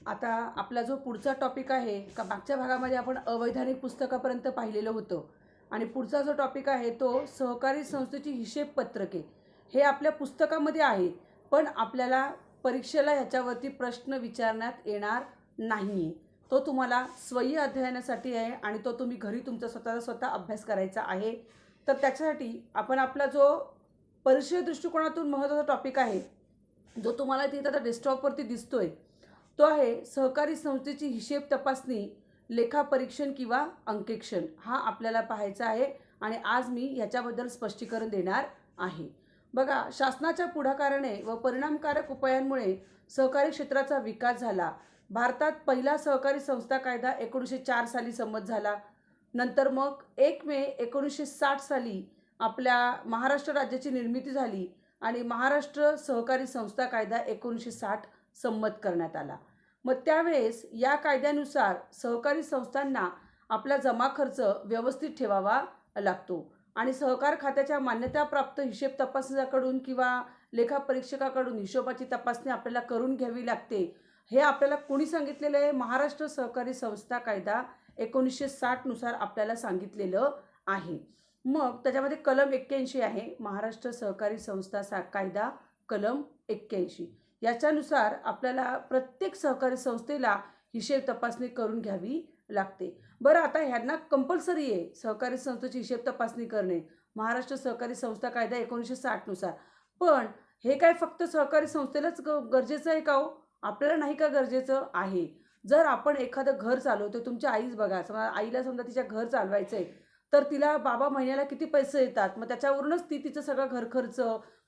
आता आपला जो पुढचा टॉपिक आहे का मागच्या भागामध्ये आपण अवैधानिक पुस्तकापर्यंत पाहिलेलं होतं आणि पुढचा जो टॉपिक आहे तो सहकारी संस्थेची हिशेब पत्रके हे आपल्या पुस्तकामध्ये आहे, पण आपल्याला परीक्षेला ह्याच्यावरती प्रश्न विचारण्यात येणार नाही. तो तुम्हाला स्वयं अध्ययनासाठी आहे आणि तो तुम्ही घरी तुमचा स्वतः अभ्यास करायचा आहे. तर त्याच्यासाठी आपण आपला जो परीक्षे दृष्टिकोनातून महत्त्वाचा टॉपिक आहे जो तुम्हाला तिथे आता डेस्कटॉपवरती दिसतोय तो आहे सहकारी संस्थेची हिशेब तपासणी, लेखापरीक्षण किंवा अंकेक्षण. हा आपल्याला पाहायचा आहे आणि आज मी याच्याबद्दल स्पष्टीकरण देणार आहे. बघा, शासनाच्या पुढाकाराने व परिणामकारक उपायांमुळे सहकारी क्षेत्राचा विकास झाला. भारतात पहिला सहकारी संस्था कायदा 1904 साली संमत झाला. नंतर मग 1 मे 1960 साली आपल्या महाराष्ट्र राज्याची निर्मिती झाली आणि महाराष्ट्र सहकारी संस्था कायदा 1960 संमत करण्यात आला. मग त्यावेळेस या कायद्यानुसार सहकारी संस्थांना आपला जमा खर्च व्यवस्थित ठेवावा लागतो आणि सहकार खात्याच्या मान्यताप्राप्त हिशेब तपासण्याकडून किंवा लेखापरीक्षकाकडून हिशोबाची तपासणी आपल्याला करून घ्यावी लागते. हे आपल्याला कोणी सांगितलेलं आहे? महाराष्ट्र सहकारी संस्था कायदा 1960 नुसार आपल्याला सांगितलेलं आहे. मग त्याच्यामध्ये कलम 81 आहे, महाराष्ट्र सहकारी संस्था कायदा कलम 81. याच्यानुसार आपल्याला प्रत्येक सहकारी संस्थेला हिशेब तपासणी करून घ्यावी लागते. बरं, आता ह्यांना कंपल्सरी आहे सहकारी संस्थेची हिशेब तपासणी करणे महाराष्ट्र सहकारी संस्था कायदा 1960 नुसार. पण हे काय फक्त सहकारी संस्थेलाच गरजेचं आहे का हो? आपल्याला नाही का गरजेचं आहे? जर आपण एखादं घर चालवतो, तुमच्या आईच बघा, समजा आईला समजा तिच्या घर चालवायचं आहे, तर तिला बाबा महिन्याला किती पैसे येतात, मग त्याच्यावरूनच ती तिचं सगळं घर खर्च,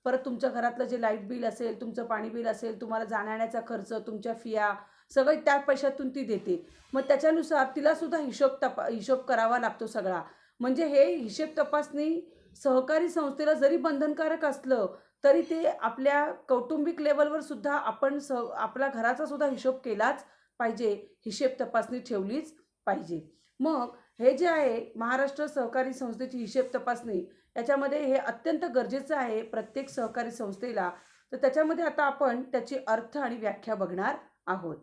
परत तुमच्या घरातलं जे लाईट बिल असेल, तुमचं पाणी बिल असेल, तुम्हाला जाण्याचा खर्च, तुमच्या फिया सगळं त्या पैशातून ती देते. मग त्याच्यानुसार तिलासुद्धा हिशोब करावा लागतो सगळा. म्हणजे हे हिशेब तपासणी सहकारी संस्थेला जरी बंधनकारक असलं तरी ते आपल्या कौटुंबिक लेवलवर सुद्धा आपण आपल्या घराचा सुद्धा हिशोब केलाच पाहिजे, हिशेब तपासणी ठेवलीच पाहिजे. मग हे जे आहे महाराष्ट्र सहकारी संस्थेची हिशेब तपासणी, याच्यामध्ये हे अत्यंत गरजेचं आहे प्रत्येक सहकारी संस्थेला. तर त्याच्यामध्ये आता आपण त्याची अर्थ आणि व्याख्या बघणार आहोत.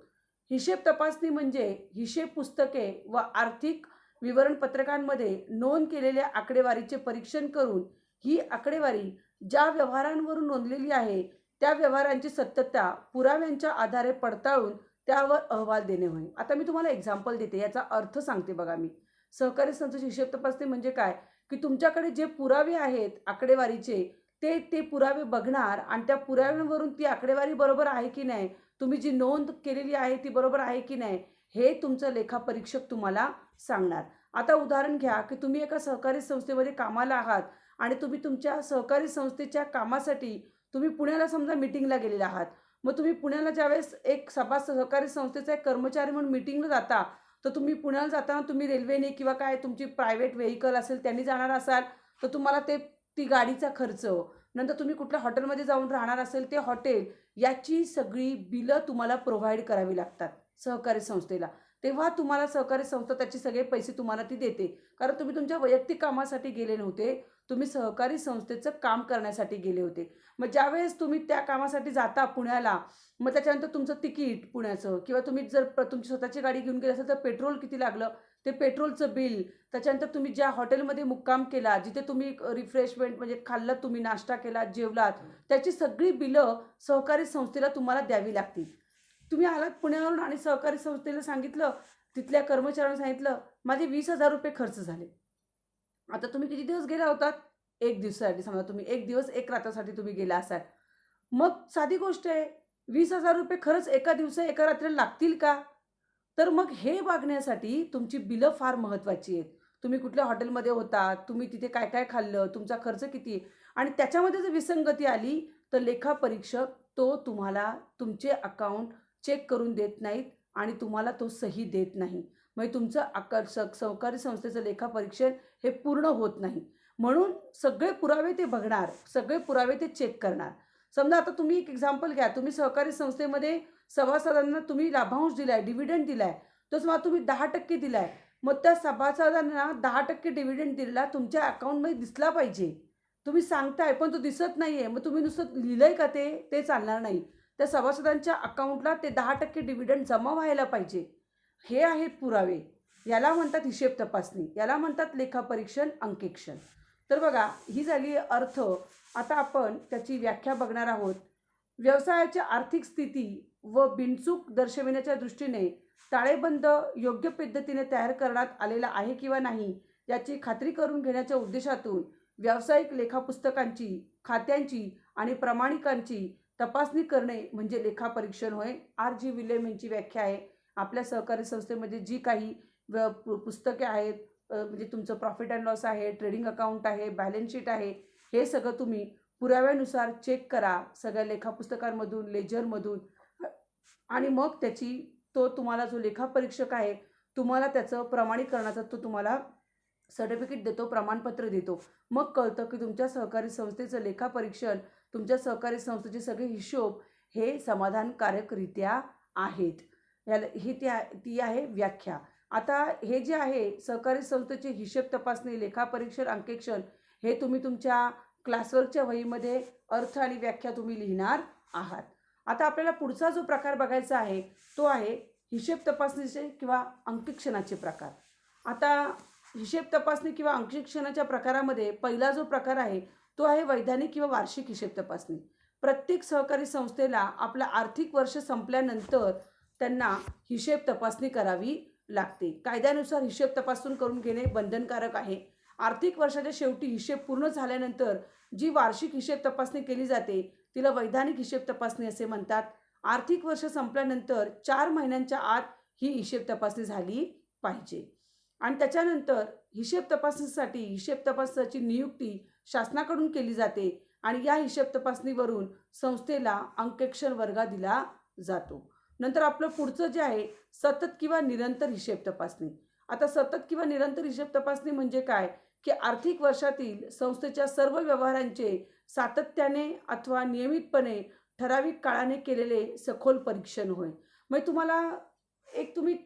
हिशेब तपासणी म्हणजे हिशेब पुस्तके व आर्थिक विवरणपत्रकांमध्ये नोंद केलेल्या आकडेवारीचे परीक्षण करून ही आकडेवारी ज्या व्यवहारांवरून नोंदलेली आहे त्या व्यवहारांची सत्यता पुराव्यांच्या आधारे पडताळून त्यावर अहवाल देणे होय. आता मी तुम्हाला एक्झाम्पल देते, याचा अर्थ सांगते बघा. मी सहकारी संस्थेची हिशेब तपासणी म्हणजे काय की तुमच्याकडे जे पुरावे आहेत आकडेवारीचे ते पुरावे बघणार आणि त्या पुराव्यांवरून ती आकडेवारी बरोबर आहे की नाही, तुम्ही जी नोंद केलेली आहे ती बरोबर आहे की नाही, हे तुमचं लेखापरीक्षक तुम्हाला सांगणार. आता उदाहरण घ्या की तुम्ही एका सहकारी संस्थेमध्ये कामाला आहात आणि तुम्ही तुमच्या सहकारी संस्थेच्या कामासाठी तुम्ही पुण्याला समजा मीटिंगला गेलेला आहात. मग तुम्ही पुण्याला ज्यावेळेस एक सहकारी संस्थेचा एक कर्मचारी म्हणून मीटिंगला जाता, तर तुम्ही पुण्याला जाताना तुम्ही रेल्वेने किंवा काय तुमची प्रायव्हेट व्हेकल असेल त्यांनी जाणार असाल तर तुम्हाला ती गाडीचा खर्च, नंतर तुम्ही कुठल्या हॉटेलमध्ये जाऊन राहणार असेल ते हॉटेल, याची सगळी बिलं तुम्हाला प्रोव्हाइड करावी लागतात सहकारी संस्थेला. तेव्हा तुम्हाला सहकारी संस्था त्याचे सगळे पैसे तुम्हाला ती देते, कारण तुम्ही तुमच्या वैयक्तिक कामासाठी गेले नव्हते, तुम्ही सहकारी संस्थेचं काम करण्यासाठी गेले होते. मग ज्यावेळेस तुम्ही त्या कामासाठी जाता पुण्याला, मग त्याच्यानंतर तुमचं तिकीट पुण्याचं किंवा तुम्ही जर तुमची स्वतःची गाडी घेऊन गेली असेल तर पेट्रोल किती लागलं ते पेट्रोलचं बिल, त्याच्यानंतर तुम्ही ज्या हॉटेलमध्ये मुक्काम केला, जिथे तुम्ही रिफ्रेशमेंट म्हणजे खाल्लं, तुम्ही नाश्ता केला, जेवलात, त्याची सगळी बिलं सहकारी संस्थेला तुम्हाला द्यावी लागतील. तुम्ही आलात पुण्यावरून आणि सहकारी संस्थेला सांगितलं, तिथल्या कर्मचाऱ्यांना सांगितलं माझे 20,000 रुपये खर्च झाले. आता तुम्ही किती दिवस गेला होतात? 1 दिवसासाठी, समजा तुम्ही 1 दिवस 1 रात्रासाठी तुम्ही गेला असाल. मग साधी गोष्ट आहे, 20,000 रुपये खरंच एका दिवसा एका रात्रीला लागतील का? तर मग हे बघण्यासाठी तुमची बिलं फार महत्त्वाची आहेत. तुम्ही कुठल्या हॉटेलमध्ये होता, तुम्ही तिथे काय काय खाल्लं, तुमचा खर्च किती, आणि त्याच्यामध्ये जर विसंगती आली तर लेखापरीक्षक तो तुम्हाला तुमचे अकाउंट चेक करून देत नाहीत आणि तुम्हाला तो सही देत नाही. म्हणजे तुमचं सहकारी संस्थेचं लेखापरीक्षण हे पूर्ण होत नाही. म्हणून सगळे पुरावे ते बघणार, सगळे पुरावे ते चेक करणार. समजा आता तुम्ही एक एक्झाम्पल घ्या, तुम्ही सहकारी संस्थेमध्ये सभासदांना तुम्ही लाभांश दिलाय, डिव्हिडंड दिलाय, तो समजा तुम्ही 10% दिलाय. मग त्या सभासदांना 10% डिव्हिडंड दिलेला तुमच्या अकाउंटमध्ये दिसला पाहिजे. तुम्ही सांगताय पण तो दिसत नाहीये, मग तुम्ही नुसतं लिहिलंय का ते चालणार नाही. त्या सभासदांच्या अकाउंटला ते 10% डिव्हिडंड जमा व्हायला पाहिजे. हे आहेत पुरावे. याला म्हणतात हिशेब तपासणी, याला म्हणतात लेखापरीक्षण अंकेक्षण. तर बघा, ही झाली अर्थ. आता आपण त्याची व्याख्या बघणार आहोत. व्यवसायाची आर्थिक स्थिती व बिनचूक दर्शविण्याच्या दृष्टीने ताळेबंद योग्य पद्धतीने तयार करण्यात आलेला आहे किंवा नाही याची खात्री करून घेण्याच्या उद्देशातून व्यावसायिक लेखापुस्तकांची, खात्यांची आणि प्रमाणिकांची तपासणी करणे म्हणजे लेखापरीक्षण होय. R.G. विल्यम यांची व्याख्या आहे. आपल्या सहकारी संस्थेमध्ये जी काही पुस्तके आहेत, म्हणजे तुमचं प्रॉफिट अँड लॉस आहे, ट्रेडिंग अकाउंट आहे, बॅलन्स शीट आहे, हे सगळं तुम्ही पुराव्यानुसार चेक करा सगळ्या लेखापुस्तकांमधून, लेजरमधून, आणि मग तो तुम्हाला जो लेखापरीक्षक आहे तुम्हाला त्याचं प्रमाणीकरणाचा तो तुम्हाला सर्टिफिकेट देतो, प्रमाणपत्र देतो. मग कळतं की तुमच्या सहकारी संस्थेचं लेखापरीक्षण, तुमच्या सहकारी संस्थेचे सगळे हिशोब हे समाधानकारकरित्या आहेत. ती आहे व्याख्या. आता हे जे आहे सहकारी संस्थेचे हिशेब तपासणी, लेखापरीक्षण, अंकेक्षण, हे तुम्ही तुमच्या क्लासवर्कच्या वहीमध्ये अर्थ आणि व्याख्या तुम्ही लिहिणार आहात. आता आपल्याला पुढचा जो प्रकार बघायचा आहे तो आहे हिशेब तपासणीचे किंवा अंकेक्षणाचे प्रकार. आता हिशेब तपासणी किंवा अंकेक्षणाच्या प्रकारामध्ये पहिला जो प्रकार आहे तो आहे वैधानिक किंवा वार्षिक हिशेब तपासणी. प्रत्येक सहकारी संस्थेला आपला आर्थिक वर्ष संपल्यानंतर त्यांना हिशेब तपासणी करावी लागते. कायद्यानुसार हिशेब तपासून करून घेणे बंधनकारक आहे. आर्थिक वर्षाच्या शेवटी हिशेब पूर्ण झाल्यानंतर जी वार्षिक हिशेब तपासणी केली जाते तिला वैधानिक हिशेब तपासणी असे म्हणतात. आर्थिक वर्ष संपल्यानंतर 4 महिन्यांच्या आत ही हिशेब तपासणी झाली पाहिजे. आणि त्याच्यानंतर हिशेब तपासणीसाठी हिशेब तपासकाची नियुक्ती शासनाकडून केली जाते आणि या हिशेब तपासणीवरून संस्थेला अंकेक्षण वर्ग दिला जातो. नंतर आपलं पुढचं जे आहे सतत किंवा निरंतर हिशेब तपासणी. आता सतत किंवा निरंतर हिशेब तपासणी म्हणजे काय की आर्थिक वर्षातील संस्थेच्या सर्व व्यवहारांचे सातत्याने अथवा नियमितपणे ठराविक काळाने केलेले सखोल परीक्षण होय. मग तुम्ही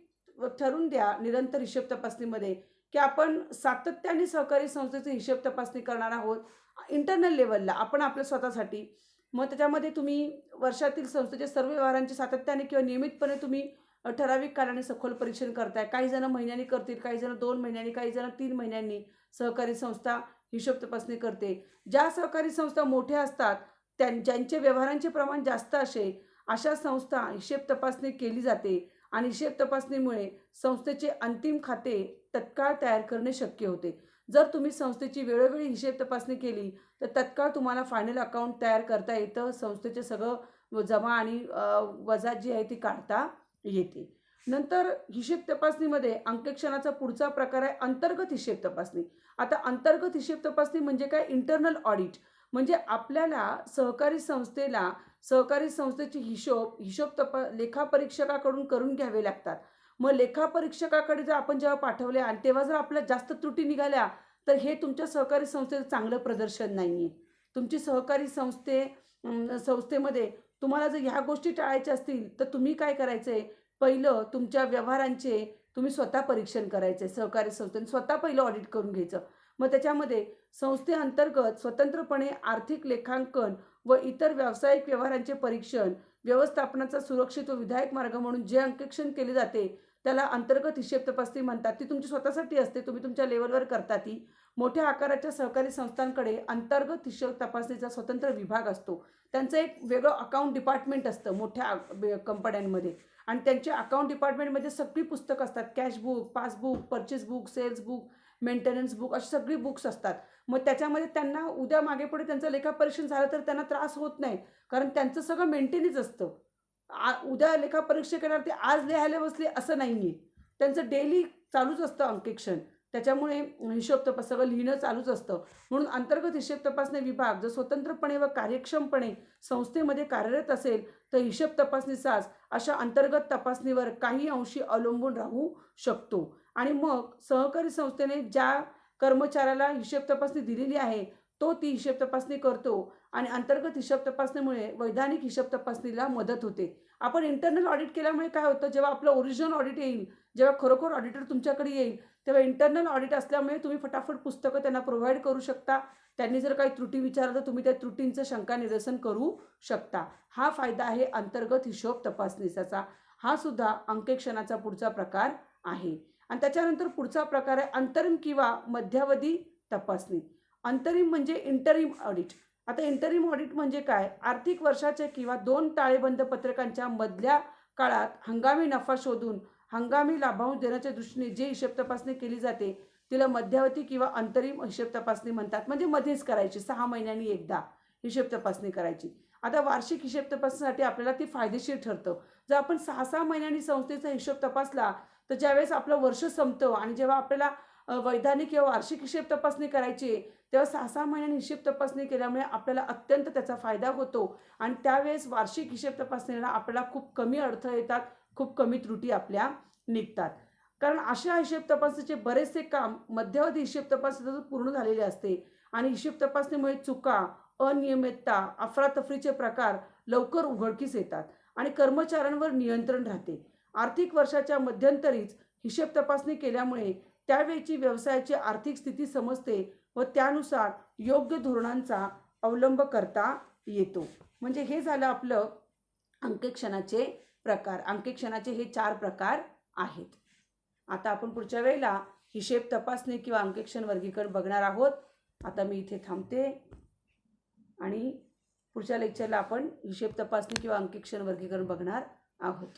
ठरवून द्या निरंतर हिशेब तपासणीमध्ये की आपण सातत्याने सहकारी संस्थेची हिशेब तपासणी करणार आहोत इंटरनल लेवलला, आपण आपल्या स्वतःसाठी. मग त्याच्यामध्ये तुम्ही वर्षातील संस्थेच्या सर्व व्यवहारांचे सातत्याने किंवा नियमितपणे तुम्ही ठराविक काळाने सखोल परीक्षण करताय. काही जण महिन्यांनी करतील, काही जण 2 महिन्यांनी, काही जण 3 महिन्यांनी सहकारी संस्था हिशोब तपासणी करते. ज्या सहकारी संस्था मोठ्या असतात ज्यांचे व्यवहारांचे प्रमाण जास्त अशा संस्था हिशेब तपासणी केली जाते आणि हिशेब तपासणीमुळे संस्थेचे अंतिम खाते तत्काळ तयार करणे शक्य होते. जर तुम्ही संस्थेची वेळोवेळी हिशेब तपासणी केली तर तत्काळ तुम्हाला फायनल अकाउंट तयार करता येतं. संस्थेचे सगळं जमा आणि वजा जी आहे ती काढता येते. नंतर हिशेब तपासणीमध्ये अंकेक्षणाचा पुढचा प्रकार आहे अंतर्गत हिशेब तपासणी. आता अंतर्गत हिशेब तपासणी म्हणजे काय? Internal audit. म्हणजे आपल्याला सहकारी संस्थेची लेखापरीक्षकाकडून करून घ्यावे लागतात. मग लेखापरीक्षकाकडे जर आपण जेव्हा पाठवले आणि तेव्हा जर आपल्या जास्त त्रुटी निघाल्या तर हे तुमच्या सहकारी संस्थेचं चांगलं प्रदर्शन नाही आहे. तुमची सहकारी संस्थेमध्ये तुम्हाला जर ह्या गोष्टी टाळायच्या असतील तर तुम्ही काय करायचं आहे, पहिलं तुमच्या व्यवहारांचे तुम्ही स्वतः परीक्षण करायचे. सहकारी संस्थेने स्वतः पहिलं ऑडिट करून घ्यायचं. मग त्याच्यामध्ये संस्थेअंतर्गत स्वतंत्रपणे आर्थिक लेखांकन व इतर व्यावसायिक व्यवहारांचे परीक्षण, व्यवस्थापनाचा सुरक्षित व विधायक मार्ग म्हणून जे अंकेक्षण केले जाते त्याला अंतर्गत हिशेब तपासणी म्हणतात. ती तुमची स्वतःसाठी असते, तुम्ही तुमच्या लेवलवर करता. ती मोठ्या आकाराच्या सहकारी संस्थांकडे अंतर्गत हिशेब तपासणीचा स्वतंत्र विभाग असतो. त्यांचं एक वेगळं अकाउंट डिपार्टमेंट असतं मोठ्या कंपन्यांमध्ये आणि त्यांच्या अकाउंट डिपार्टमेंटमध्ये सगळी पुस्तकं असतात. Cash book, passbook, purchase book, sales book, maintenance book, अशी सगळी बुक्स असतात. मग त्याच्यामध्ये त्यांना उद्या मागे पुढे त्यांचं लेखापरीक्षण झालं तर त्यांना त्रास होत नाही, कारण त्यांचं सगळं मेंटेनच असतं. उद्या लेखापरीक्षक येणार ते आज लिहायला बसले असं नाही आहे. त्यांचं डेली चालूच असतं अंकेक्षण. त्याच्यामुळे हिशोब सगळं लिहिणं चालूच असतं. म्हणून अंतर्गत हिशेब तपासणी विभाग जर स्वतंत्रपणे व कार्यक्षमपणे संस्थेमध्ये कार्यरत असेल तर हिशेब तपासणीचाच अशा अंतर्गत तपासणीवर काही अंशी अवलंबून राहू शकतो. आणि मग सहकारी संस्थेने ज्या कर्मचाऱ्याला हिशेब तपासणी दिलेली आहे तो ती हिशेब तपासणी करतो आणि अंतर्गत हिशेब तपासणीमुळे वैधानिक हिशेब तपासणीला मदत होते. आपण इंटरनल ऑडिट केल्यामुळे काय होतं, जेव्हा आपलं ओरिजिनल ऑडिट येईल, जेव्हा खरोखर ऑडिटर तुमच्याकडे येईल तेव्हा इंटरनल ऑडिट असल्यामुळे तुम्ही फटाफट पुस्तकं त्यांना प्रोव्हाइड करू शकता. त्यांनी जर काही त्रुटी विचारलं तर तुम्ही त्या त्रुटींचं शंका निरसन करू शकता. हा फायदा आहे अंतर्गत हिशोब तपासणीचा. हा सुद्धा अंकेक्षणाचा पुढचा प्रकार आहे. आणि त्याच्यानंतर पुढचा प्रकार आहे अंतरिम किंवा मध्यावधी तपासणी. अंतरिम म्हणजे इंटरिम ऑडिट. आता इंटरिम ऑडिट म्हणजे काय? आर्थिक वर्षाच्या किंवा 2 ताळेबंद पत्रकांच्या मधल्या काळात हंगामी नफा शोधून हंगामी लाभांश देण्याच्या दृष्टीने जे हिशेब तपासणी केली जाते तिला मध्यावधी किंवा अंतरिम हिशेब तपासणी म्हणतात. म्हणजे मध्येच करायची, 6 महिन्यांनी एकदा हिशेब तपासणी करायची. आता वार्षिक हिशेब तपासणीसाठी आपल्याला ती फायदेशीर ठरतं. जर आपण 6-6 महिन्यांनी संस्थेचा हिशोब तपासला तर ज्यावेळेस आपलं वर्ष संपतं आणि जेव्हा आपल्याला वैधानिक किंवा वार्षिक हिशेब तपासणी करायची तेव्हा 6-6 महिन्यांनी हिशेब तपासणी केल्यामुळे आपल्याला अत्यंत त्याचा फायदा होतो. आणि त्यावेळेस वार्षिक हिशेब तपासणीला आपल्याला खूप कमी अडथळे येतात, खूप कमी त्रुटी आपल्या निघतात. कारण अशा हिशेब तपासणीचे बरेचसे काम मध्यावधी हिशेब तपासणीतून पूर्ण झालेले असते आणि हिशेब तपासणीमुळे चुका, अनियमितता, अफरातफरीचे प्रकार लवकर उघडकीस येतात आणि कर्मचाऱ्यांवर नियंत्रण राहते. आर्थिक वर्षाच्या मध्यंतरीच हिशेब तपासणी केल्यामुळे त्यावेळची व्यवसायाची आर्थिक स्थिती समजते व त्यानुसार योग्य धोरणांचा अवलंब करता येतो. म्हणजे हे झालं आपलं अंकेक्षणाचे प्रकार. अंकेक्षणाचे हे 4 प्रकार आहेत. आता आपण पुढच्या वेळेला हिशेब तपासणी किंवा अंकेक्षण वर्गीकरण बघणार आहोत. आता मी इथे थांबते आणि पुढच्या लेक्चरला आपण हिशेब तपासणी किंवा अंकेक्षण वर्गीकरण बघणार आहोत.